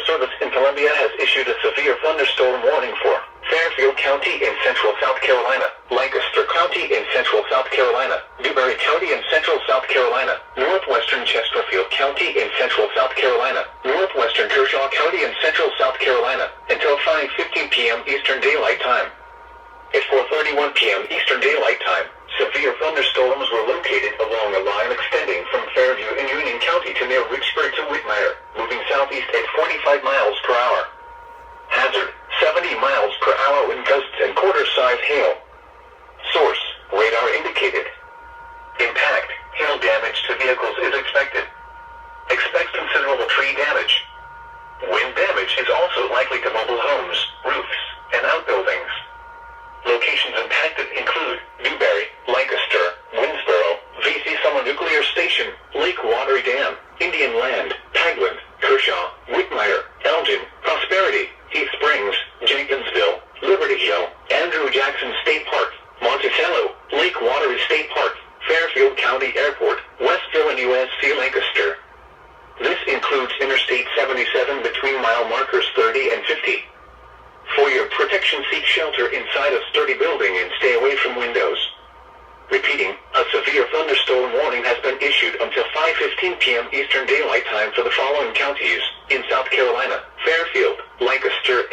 Service in Columbia has issued a severe thunderstorm warning for Fairfield County in central South Carolina, Lancaster County in central South Carolina, Newberry County in central South Carolina, northwestern Chesterfield County in central South Carolina, northwestern Kershaw County in central South Carolina, until 5:15 p.m. Eastern Daylight Time. At 4:31 p.m. Eastern Daylight Time, severe thunderstorms were located along a line extending from Fairview in Union County to near Richburg to Whitmire, moving southeast at 45 miles per hour. Hazard, 70 miles per hour wind gusts and quarter-size hail. Source, radar indicated. Impact, hail damage to vehicles is expected. Expect considerable tree damage. Wind damage is also likely to mobile homes, roofs, and outbuildings. Locations impacted include Newberry, Lancaster, Winsboro, VC Summer Nuclear Station, Lake Watery Dam, Indian Land, Tagland, Kershaw, Whitmire, Elgin, Prosperity, Heath Springs, Jenkinsville, Liberty Hill, Andrew Jackson State Park, Monticello, Lake Watery State Park, Fairfield County Airport, Westville and USC Lancaster. This includes Interstate 77 between mile markers 30 and 50. For your protection, seek shelter inside a sturdy building and stay away from windows. Repeating, a severe thunderstorm warning has been issued until 5:15 p.m. Eastern Daylight Time for the following counties in South Carolina: Fairfield, Lancaster,